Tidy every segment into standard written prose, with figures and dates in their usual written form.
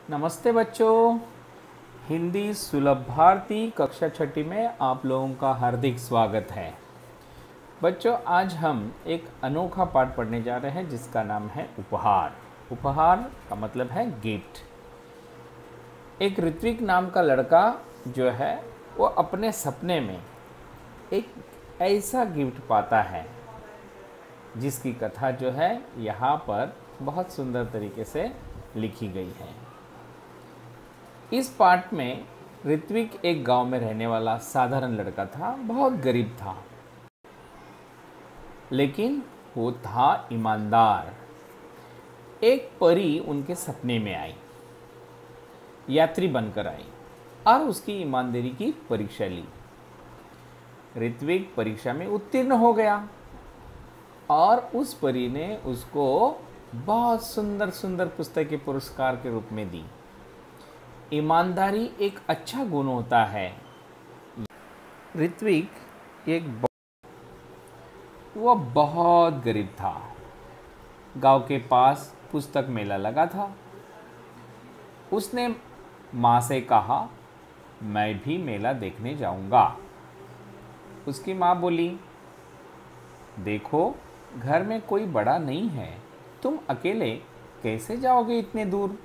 नमस्ते बच्चों। हिंदी सुलभ भारती कक्षा छठी में आप लोगों का हार्दिक स्वागत है। बच्चों, आज हम एक अनोखा पाठ पढ़ने जा रहे हैं जिसका नाम है उपहार। उपहार का मतलब है गिफ्ट। एक ऋत्विक नाम का लड़का जो है वो अपने सपने में एक ऐसा गिफ्ट पाता है जिसकी कथा जो है यहाँ पर बहुत सुंदर तरीके से लिखी गई है। इस पाठ में ऋत्विक एक गांव में रहने वाला साधारण लड़का था, बहुत गरीब था, लेकिन वो था ईमानदार। एक परी उनके सपने में आई, यात्री बनकर आई और उसकी ईमानदारी की परीक्षा ली। ऋत्विक परीक्षा में उत्तीर्ण हो गया और उस परी ने उसको बहुत सुंदर सुंदर पुस्तकें पुरस्कार के रूप में दी। ईमानदारी एक अच्छा गुण होता है। ऋत्विक वह बहुत गरीब था। गांव के पास पुस्तक मेला लगा था। उसने माँ से कहा, मैं भी मेला देखने जाऊंगा। उसकी माँ बोली, देखो घर में कोई बड़ा नहीं है, तुम अकेले कैसे जाओगे इतने दूर।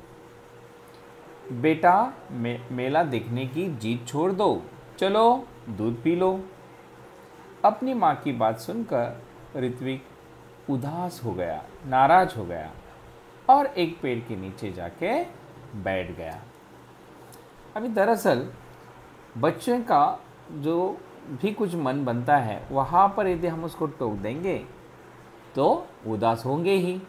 बेटा, मेला देखने की जिद छोड़ दो, चलो दूध पी लो। अपनी माँ की बात सुनकर ऋत्विक उदास हो गया, नाराज हो गया और एक पेड़ के नीचे जाके बैठ गया। अभी दरअसल बच्चे का जो भी कुछ मन बनता है वहाँ पर यदि हम उसको टोक देंगे तो उदास होंगे ही।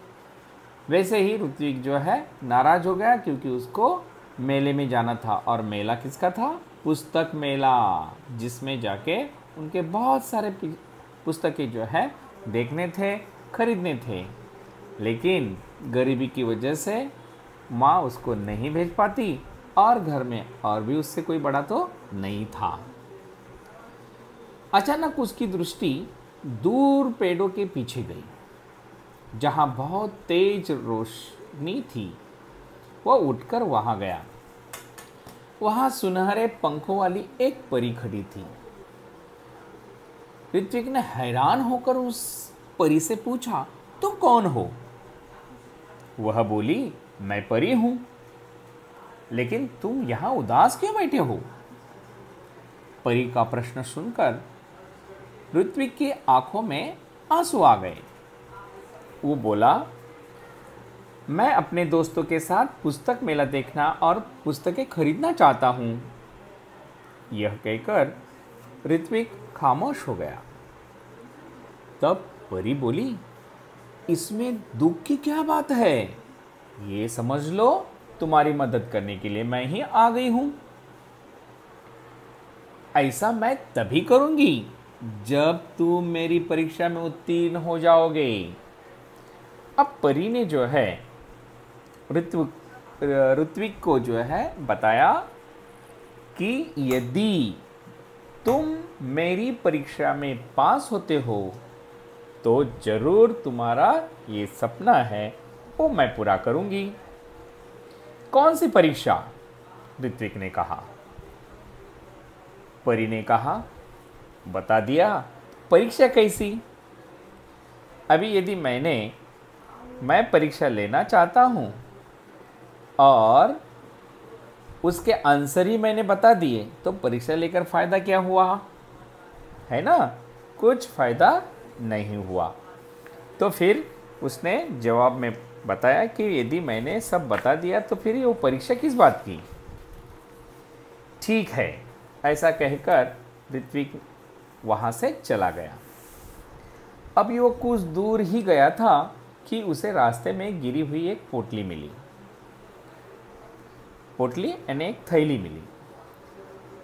वैसे ही ऋत्विक जो है नाराज हो गया क्योंकि उसको मेले में जाना था। और मेला किसका था? पुस्तक मेला, जिसमें जाके उनके बहुत सारे पुस्तकें जो है देखने थे, खरीदने थे। लेकिन गरीबी की वजह से माँ उसको नहीं भेज पाती और घर में और भी उससे कोई बड़ा तो नहीं था। अचानक उसकी दृष्टि दूर पेड़ों के पीछे गई, जहाँ बहुत तेज रोशनी थी। वह उठकर वहां गया। वहां सुनहरे पंखों वाली एक परी खड़ी थी। ऋत्विक ने हैरान होकर उस परी से पूछा, तुम कौन हो? वह बोली, मैं परी हूं, लेकिन तुम यहां उदास क्यों बैठे हो? परी का प्रश्न सुनकर ऋत्विक की आंखों में आंसू आ गए। वो बोला, मैं अपने दोस्तों के साथ पुस्तक मेला देखना और पुस्तकें खरीदना चाहता हूँ। यह कहकर ऋत्विक खामोश हो गया। तब परी बोली, इसमें दुख की क्या बात है? ये समझ लो, तुम्हारी मदद करने के लिए मैं ही आ गई हूँ। ऐसा मैं तभी करूँगी जब तुम मेरी परीक्षा में उत्तीर्ण हो जाओगे। अब परी ने जो है ऋत्विक को जो है बताया कि यदि तुम मेरी परीक्षा में पास होते हो तो जरूर तुम्हारा ये सपना है वो मैं पूरा करूंगी। कौन सी परीक्षा? ऋत्विक ने कहा। परी ने कहा, बता दिया। परीक्षा कैसी? अभी यदि मैं परीक्षा लेना चाहता हूँ और उसके आंसर ही मैंने बता दिए तो परीक्षा लेकर फ़ायदा क्या हुआ? है ना, कुछ फ़ायदा नहीं हुआ। तो फिर उसने जवाब में बताया कि यदि मैंने सब बता दिया तो फिर वो परीक्षा किस बात की? ठीक है, ऐसा कहकर ऋत्विक वहाँ से चला गया। अब वो कुछ दूर ही गया था कि उसे रास्ते में गिरी हुई एक पोटली मिली। पोटली यानी एक थैली मिली।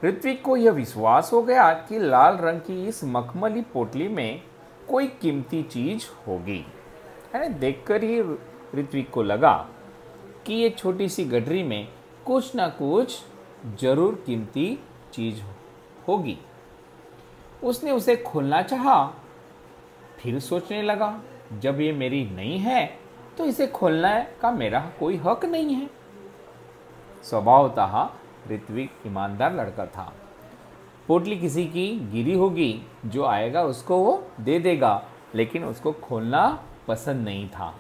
ऋत्विक को यह विश्वास हो गया कि लाल रंग की इस मखमली पोटली में कोई कीमती चीज होगी। है, देखकर ही ऋत्विक को लगा कि ये छोटी सी गठरी में कुछ ना कुछ जरूर कीमती चीज होगी। उसने उसे खोलना चाहा, फिर सोचने लगा, जब ये मेरी नहीं है तो इसे खोलने का मेरा कोई हक नहीं है। स्वभावतः ऋत्विक ईमानदार लड़का था। पोटली किसी की गिरी होगी, जो आएगा उसको वो दे देगा, लेकिन उसको खोलना पसंद नहीं था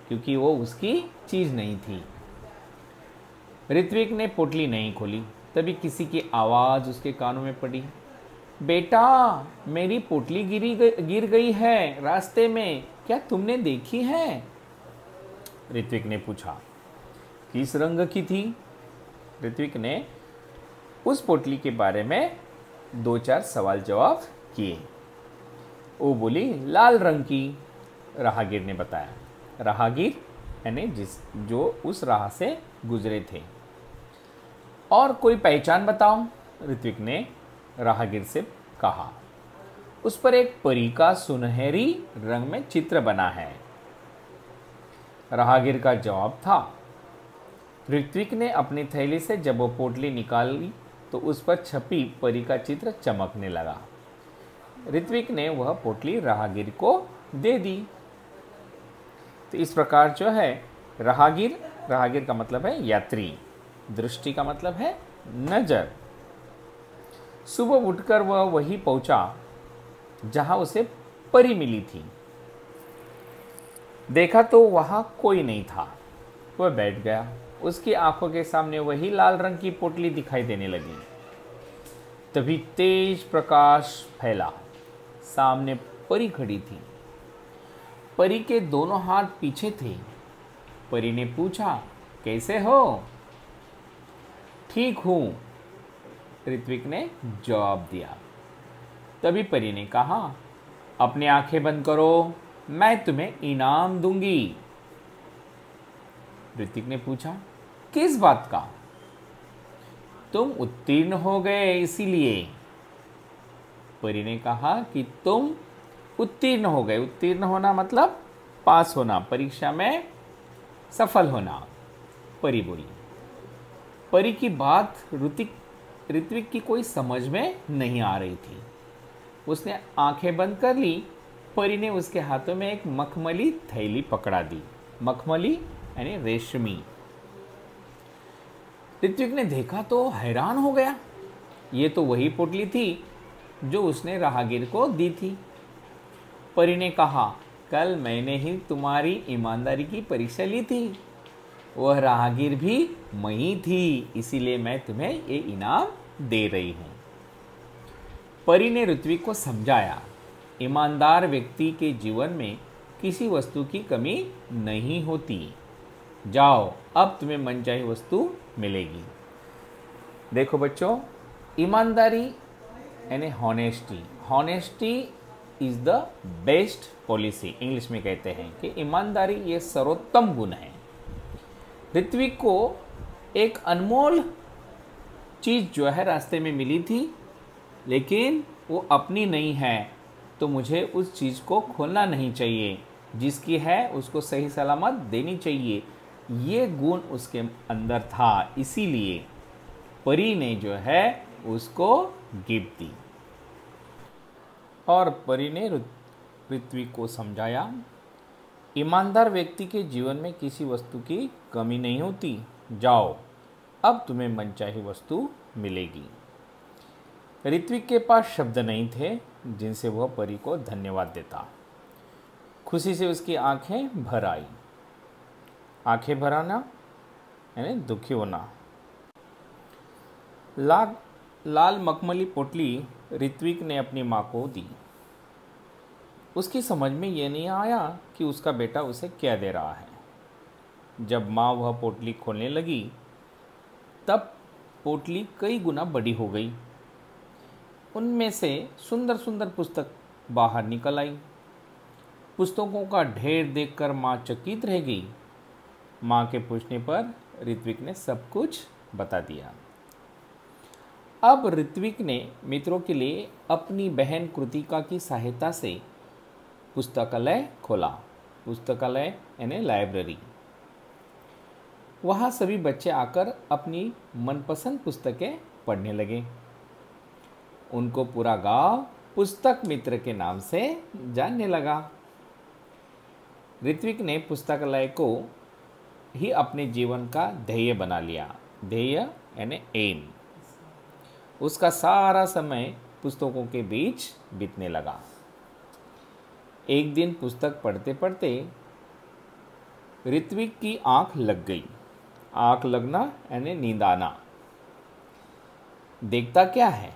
क्योंकि वो उसकी चीज़ नहीं थी। ऋत्विक ने पोटली नहीं खोली, तभी किसी की आवाज़ उसके कानों में पड़ी। बेटा, मेरी पोटली गिर गई है रास्ते में, क्या तुमने देखी है? ऋत्विक ने पूछा। किस रंग की थी? ऋत्विक ने उस पोटली के बारे में 2-4 सवाल जवाब किए। वो बोली, लाल रंग की, राहगीर ने बताया। राहगीर यानी जो उस राह से गुजरे थे। और कोई पहचान बताओ, ऋत्विक ने राहगीर से कहा। उस पर एक परी का सुनहरी रंग में चित्र बना है, राहगीर का जवाब था। ऋत्विक ने अपनी थैली से जब वो पोटली निकाली तो उस पर छपी परी का चित्र चमकने लगा। ऋत्विक ने वह पोटली राहगीर को दे दी। तो इस प्रकार जो है राहगीर का मतलब है यात्री, दृष्टि का मतलब है नजर। सुबह उठकर वह वहीं पहुंचा जहां उसे परी मिली थी। देखा तो वहां कोई नहीं था। वह बैठ गया। उसकी आंखों के सामने वही लाल रंग की पोटली दिखाई देने लगी। तभी तेज प्रकाश फैला। सामने परी खड़ी थी। परी के दोनों हाथ पीछे थे। परी ने पूछा, कैसे हो? ठीक हूं, ऋत्विक ने जवाब दिया। तभी परी ने कहा, अपनी आंखें बंद करो, मैं तुम्हें इनाम दूंगी। ऋत्विक ने पूछा, किस बात का? तुम उत्तीर्ण हो गए इसीलिए। परी ने कहा कि तुम उत्तीर्ण हो गए। उत्तीर्ण होना मतलब पास होना, परीक्षा में सफल होना। परी बोली। परी की बात ऋत्विक की कोई समझ में नहीं आ रही थी। उसने आंखें बंद कर ली। परी ने उसके हाथों में एक मखमली थैली पकड़ा दी। मखमली यानी रेशमी। ऋत्विक ने देखा तो हैरान हो गया। ये तो वही पोटली थी जो उसने राहगीर को दी थी। परी ने कहा, कल मैंने ही तुम्हारी ईमानदारी की परीक्षा ली थी। वह राहगीर भी मैं ही थी, इसीलिए मैं तुम्हें ये इनाम दे रही हूँ। परी ने ऋत्विक को समझाया, ईमानदार व्यक्ति के जीवन में किसी वस्तु की कमी नहीं होती। जाओ, अब तुम्हें मनचाही वस्तु मिलेगी। देखो बच्चों, ईमानदारी यानी honesty. Honesty is the best policy, English में कहते हैं कि ईमानदारी ये सर्वोत्तम गुण है। ऋत्विक को एक अनमोल चीज़ जो है रास्ते में मिली थी, लेकिन वो अपनी नहीं है, तो मुझे उस चीज़ को खोलना नहीं चाहिए। जिसकी है उसको सही सलामत देनी चाहिए। ये गुण उसके अंदर था, इसीलिए परी ने जो है उसको गिफ्ट दी। और परी ने ऋत्विक को समझाया, ईमानदार व्यक्ति के जीवन में किसी वस्तु की कमी नहीं होती। जाओ, अब तुम्हें मनचाही वस्तु मिलेगी। ऋत्विक के पास शब्द नहीं थे जिनसे वह परी को धन्यवाद देता। खुशी से उसकी आंखें भर आई। आंखें भर आना यानी दुखी होना। लाल मखमली पोटली ऋत्विक ने अपनी माँ को दी। उसकी समझ में ये नहीं आया कि उसका बेटा उसे क्या दे रहा है। जब माँ वह पोटली खोलने लगी, तब पोटली कई गुना बड़ी हो गई। उनमें से सुंदर सुंदर पुस्तक बाहर निकल आई। पुस्तकों का ढेर देखकर माँ चकित रह गई। माँ के पूछने पर ऋत्विक ने सब कुछ बता दिया। अब ऋत्विक ने मित्रों के लिए अपनी बहन कृतिका की सहायता से पुस्तकालय खोला। पुस्तकालय यानी लाइब्रेरी। वहाँ सभी बच्चे आकर अपनी मनपसंद पुस्तकें पढ़ने लगे। उनको पूरा गांव पुस्तक मित्र के नाम से जानने लगा। ऋत्विक ने पुस्तकालय को ही अपने जीवन का ध्येय बना लिया। ध्येय यानी एम। उसका सारा समय पुस्तकों के बीच बीतने लगा। एक दिन पुस्तक पढ़ते पढ़ते ऋत्विक की आंख लग गई। आंख लगना यानी नींद आना। देखता क्या है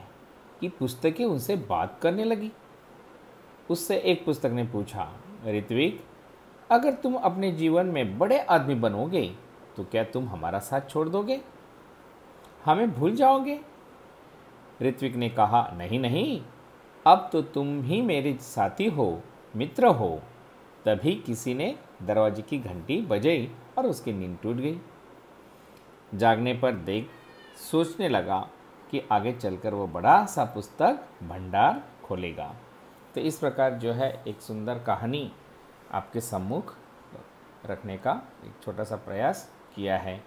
कि पुस्तकें उनसे बात करने लगी। उससे एक पुस्तक ने पूछा, ऋत्विक, अगर तुम अपने जीवन में बड़े आदमी बनोगे तो क्या तुम हमारा साथ छोड़ दोगे, हमें भूल जाओगे? ऋत्विक ने कहा, नहीं नहीं, अब तो तुम ही मेरे साथी हो, मित्र हो। तभी किसी ने दरवाजे की घंटी बजाई और उसकी नींद टूट गई। जागने पर देख सोचने लगा कि आगे चलकर वो बड़ा सा पुस्तक भंडार खोलेगा। तो इस प्रकार जो है एक सुंदर कहानी आपके सम्मुख रखने का एक छोटा सा प्रयास किया है।